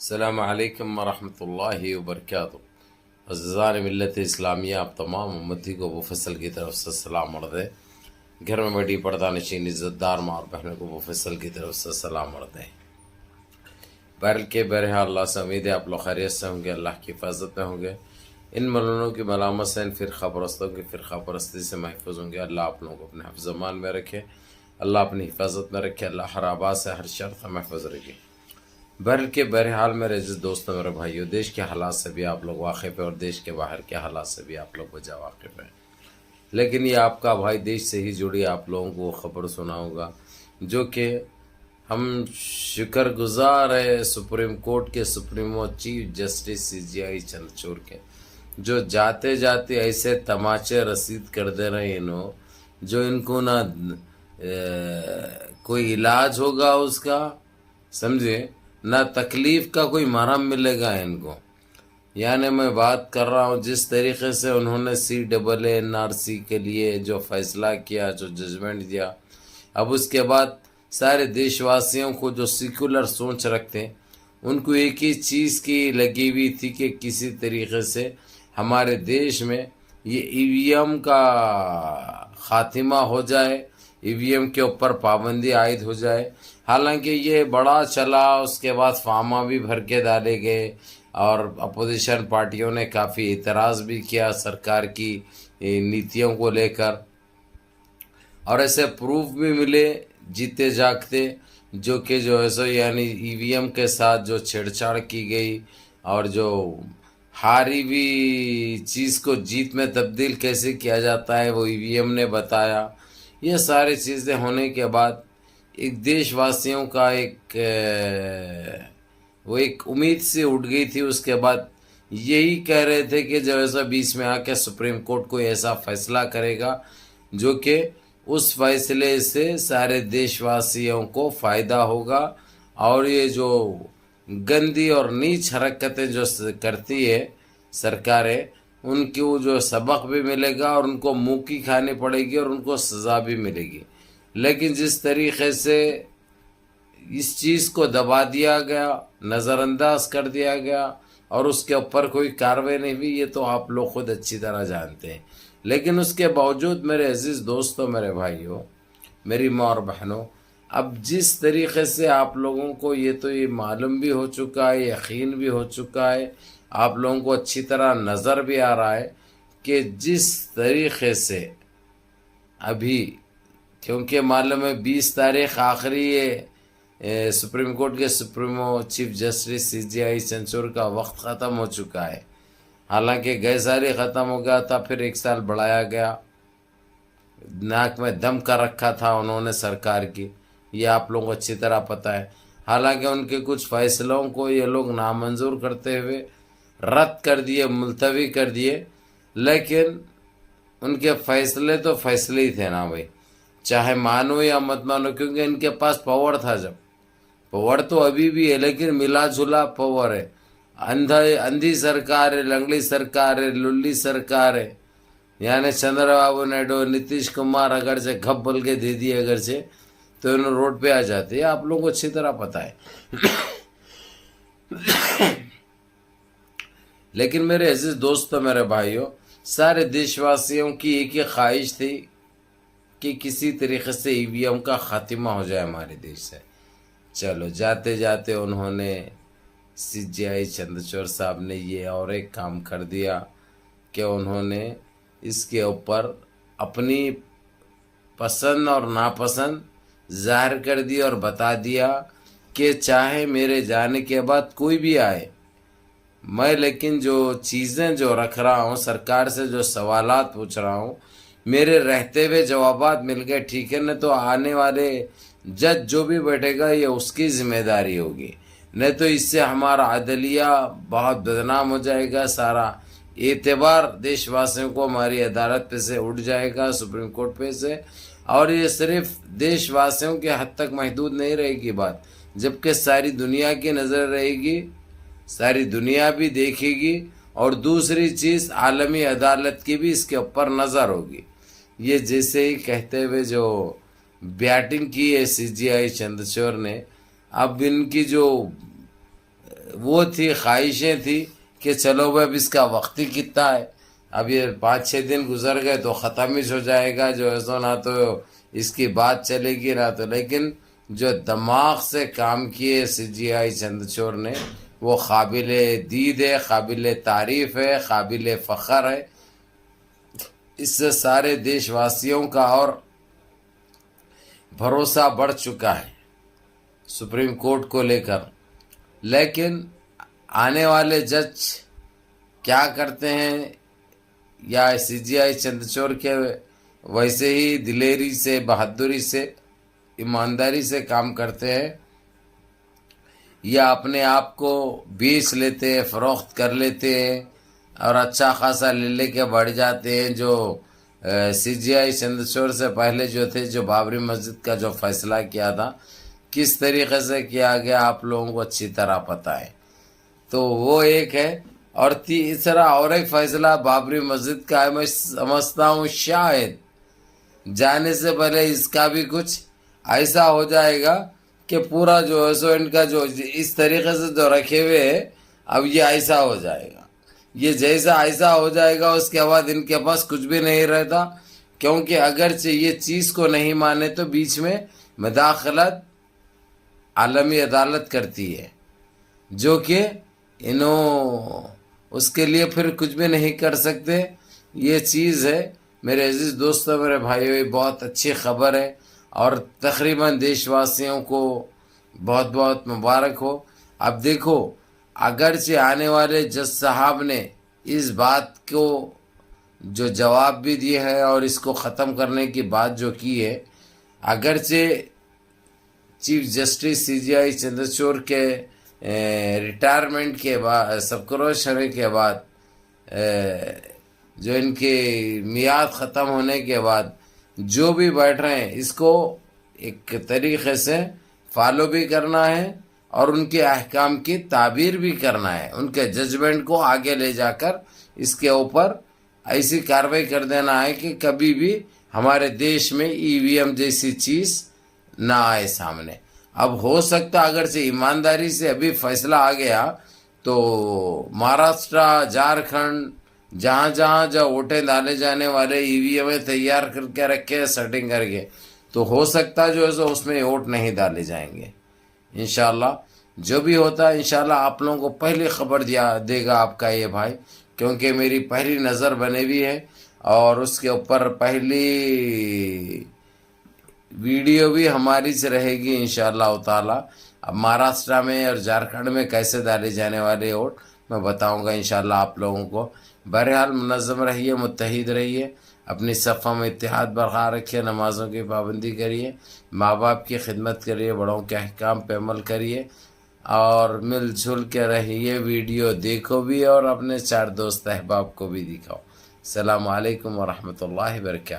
السلام علیکم ورحمۃ اللہ وبرکاتہ۔ عزیزان ملت اسلامیہ، آپ تمام امتی کو مفصل کی طرف سے سلام عرض ہے۔ گھر میں بیٹھی پردہ نشین عزت دار ماں اور بہنوں کو مفصل کی طرف سے سلام عرض ہے۔ بہرحال اللہ سے امید ہے آپ لوگ خیریت سے ہوں گے، اللہ کی حفاظت میں ہوں گے، ان ملونوں کی ملامت سے، ان فرقہ پرستوں کی فرقہ پرستی سے محفوظ ہوں گے۔ اللہ آپ لوگوں کو اپنے حفظ امان میں رکھے، اللہ اپنی حفاظت میں رکھے، اللہ ہر آباد سے ہر شر سے محفوظ رکھے۔ بہرحال میرے عزیز دوستوں، میرے بھائیوں، دیش کے حالات سے بھی آپ لوگ واقف ہیں اور دیش کے باہر کے حالات سے بھی آپ لوگ بجا واقف ہیں، لیکن یہ آپ کا بھائی دیش سے ہی جڑی آپ لوگوں کو وہ خبر سناؤں گا جو کہ ہم شکر گزار ہے سپریم کورٹ کے سپریمو چیف جسٹس CJI چندرچوڑ کے، جو جاتے جاتے ایسے تماچے رسید کر دے رہے ہیں انہوں، جو ان کو نہ کوئی علاج ہوگا اس کا، سمجھے، نہ تکلیف کا کوئی مرہم ملے گا ان کو۔ یعنی میں بات کر رہا ہوں جس طریقے سے انہوں نے CAA-NRC کے لیے جو فیصلہ کیا، جو ججمنٹ دیا، اب اس کے بعد سارے دیش واسیوں کو جو سیکولر سوچ رکھتے ہیں ان کو ایک ہی چیز کی لگی ہوئی تھی کہ کسی طریقے سے ہمارے دیش میں یہ EVM کا خاتمہ ہو جائے، EVM کے اوپر پابندی عائد ہو جائے۔ حالانکہ یہ بڑا چلا، اس کے بعد فارما بھی بھر کے ڈالے گئے اور اپوزیشن پارٹیوں نے کافی اعتراض بھی کیا سرکار کی نیتیوں کو لے کر، اور ایسے پروف بھی ملے جیتے جاگتے جو ایسا یعنی EVM کے ساتھ جو چھیڑ چھاڑ کی گئی اور جو ہاری بھی چیز کو جیت میں تبدیل کیسے کیا جاتا ہے وہ EVM نے بتایا۔ یہ ساری چیزیں ہونے کے بعد ایک دیش واسیوں کا وہ ایک امید سے اٹھ گئی تھی۔ اس کے بعد یہی کہہ رہے تھے کہ جو ایسا بیچ میں آ کے سپریم کورٹ کوئی ایسا فیصلہ کرے گا جو کہ اس فیصلے سے سارے دیش واسیوں کو فائدہ ہوگا، اور یہ جو گندی اور نیچ حرکتیں جو کرتی ہے سرکاریں، ان کو جو سبق بھی ملے گا اور ان کو منہ کی کھانی پڑے گی اور ان کو سزا بھی ملے گی۔ لیکن جس طریقے سے اس چیز کو دبا دیا گیا، نظر انداز کر دیا گیا اور اس کے اوپر کوئی کارروائی نہیں ہوئی، یہ تو آپ لوگ خود اچھی طرح جانتے ہیں۔ لیکن اس کے باوجود میرے عزیز دوستوں، میرے بھائیوں، میری ماں اور بہنوں، اب جس طریقے سے آپ لوگوں کو یہ معلوم بھی ہو چکا ہے، یقین بھی ہو چکا ہے، آپ لوگوں کو اچھی طرح نظر بھی آ رہا ہے کہ جس طریقے سے ابھی، کیونکہ معلوم ہے 20 تاریخ آخری ہے، سپریم کورٹ کے سپریمو چیف جسٹس CJI چندرچوڑ کا وقت ختم ہو چکا ہے۔ حالانکہ گئے سال ہی ختم ہو گیا تھا، پھر 1 سال بڑھایا گیا، ناک میں دم کر رکھا تھا انہوں نے سرکار کی، یہ آپ لوگوں کو اچھی طرح پتہ ہے۔ حالانکہ ان کے کچھ فیصلوں کو یہ لوگ نامنظور کرتے ہوئے رد کر دیے، ملتوی کر دیے، لیکن ان کے فیصلے تو فیصلے ہی تھے نا بھائی، چاہے مانو یا مت مانو، کیونکہ ان کے پاس پاور تھا، جب پاور تو ابھی بھی ہے لیکن ملا جلا پاور ہے۔ اندھی سرکار ہے، لنگڑی سرکار ہے، للی سرکار ہے، یعنی چندر بابو نائیڈو، نتیش کمار اگر سے گھپ بول کے دے دیے اگر سے تو انہوں روڈ پہ آ جاتے ہیں، آپ لوگوں کو اچھی طرح پتہ ہے۔ لیکن میرے عزیز دوستوں، میرے بھائیوں، سارے دیش واسیوں کی ایک ہی خواہش تھی کہ کسی طریقے سے EVM کا خاتمہ ہو جائے ہمارے دیش سے۔ چلو جاتے جاتے انہوں نے CJI چندرچوڑ صاحب نے یہ اور ایک کام کر دیا کہ انہوں نے اس کے اوپر اپنی پسند اور ناپسند ظاہر کر دی اور بتا دیا کہ چاہے میرے جانے کے بعد کوئی بھی آئے، میں لیکن جو چیزیں جو رکھ رہا ہوں، سرکار سے جو سوالات پوچھ رہا ہوں، میرے رہتے ہوئے جوابات مل گئے، ٹھیک ہے نا، تو آنے والے جج جو بھی بیٹھے گا یہ اس کی ذمہ داری ہوگی، نہیں تو اس سے ہمارا عدلیہ بہت بدنام ہو جائے گا، سارا اعتبار دیش واسیوں کو ہماری عدالت پہ سے اٹھ جائے گا، سپریم کورٹ پہ سے، اور یہ صرف دیش واسیوں کے حد تک محدود نہیں رہے گی بات، جبکہ ساری دنیا کی نظر رہے گی، ساری دنیا بھی دیکھے گی، اور دوسری چیز عالمی عدالت کی بھی اس کے اوپر نظر ہوگی۔ یہ جیسے ہی کہتے ہوئے جو بیٹنگ کی ہے CJI چندرچوڑ نے، اب ان کی جو وہ تھی خواہشیں تھی کہ چلو بھائی اب اس کا وقت ہی کتنا ہے، اب یہ 5-6 دن گزر گئے تو ختم ہی ہو جائے گا، جو ہے سو نہ تو اس کی بات چلے گی نہ تو، لیکن جو دماغ سے کام کیے CGI چندرچوڑ نے وہ قابل دید ہے، قابل تعریف ہے، قابل فخر ہے۔ اس سے سارے دیش واسیوں کا اور بھروسہ بڑھ چکا ہے سپریم کورٹ کو لے کر۔ لیکن آنے والے جج کیا کرتے ہیں، یا CGI چندرچوڑ کے ویسے ہی دلیری سے، بہادری سے، ایمانداری سے کام کرتے ہیں، یا اپنے آپ کو بیچ لیتے ہیں، فروخت کر لیتے ہیں اور اچھا خاصا لے کے بڑھ جاتے ہیں۔ جو CGI چندرچوڑ سے پہلے جو تھے، جو بابری مسجد کا جو فیصلہ کیا تھا کس طریقے سے کیا گیا آپ لوگوں کو اچھی طرح پتہ ہے، تو وہ ایک ہے۔ اور تیسرا اور ایک فیصلہ بابری مسجد کا ہے، میں سمجھتا ہوں شاید جانے سے پہلے اس کا بھی کچھ ایسا ہو جائے گا کہ پورا جو ہے سو ان کا جو اس طریقے سے جو رکھے ہوئے ہے، اب یہ ایسا ہو جائے گا، یہ جیسا ایسا ہو جائے گا اس کے بعد ان کے پاس کچھ بھی نہیں رہتا، کیونکہ اگرچہ یہ چیز کو نہیں مانے تو بیچ میں مداخلت عالمی عدالت کرتی ہے، جو کہ اس کے لیے پھر کچھ بھی نہیں کر سکتے۔ یہ چیز ہے میرے عزیز دوستوں، میرے بھائیوں، یہ بہت اچھی خبر ہے اور تقریباً دیش واسیوں کو بہت بہت مبارک ہو۔ اب دیکھو، اگرچہ آنے والے جج صاحب نے اس بات کو جو جواب بھی دیا ہے اور اس کو ختم کرنے کی بات جو کی ہے، اگرچہ چیف جسٹس CGI چندرچوڑ کے ریٹائرمنٹ کے بعد، سبکروش ہونے کے بعد، جو ان کی میعاد ختم ہونے کے بعد جو بھی بیٹھ رہے ہیں، اس کو ایک طریقے سے فالو بھی کرنا ہے اور ان کے احکام کی تعبیر بھی کرنا ہے، ان کے ججمنٹ کو آگے لے جا کر اس کے اوپر ایسی کارروائی کر دینا ہے کہ کبھی بھی ہمارے دیش میں EVM جیسی چیز نہ آئے سامنے۔ اب ہو سکتا اگرچہ ایمانداری سے ابھی فیصلہ آ گیا تو مہاراشٹر، جھارکھنڈ، جہاں جہاں جو ووٹیں ڈالے جانے والے EVM تیار کر کے رکھے، سیٹنگ کر کے، تو ہو سکتا جو ہے اس میں ووٹ نہیں ڈالے جائیں گے۔ انشاءاللہ جو بھی ہوتا ہے انشاءاللہ آپ لوگوں کو پہلی خبر دے گا آپ کا یہ بھائی، کیونکہ میری پہلی نظر بنے ہوئی ہے اور اس کے اوپر پہلی ویڈیو بھی ہماری سے رہے گی انشاءاللہ تعالی۔ اب مہاراشٹر میں اور جھارکھنڈ میں کیسے ڈالے جانے والے ووٹ میں بتاؤں گا انشاءاللہ آپ لوگوں کو۔ بہرحال منظم رہیے، متحد رہیے، اپنی صفوں میں اتحاد برقرار رکھیے، نمازوں کی پابندی کریے، ماں باپ کی خدمت کریے، بڑوں کے احکام پہ عمل کریے اور مل جل کے رہیے۔ ویڈیو دیکھو بھی اور اپنے 4 دوست احباب کو بھی دکھاؤ۔ السلام علیکم ورحمۃ اللہ وبرکاتہ۔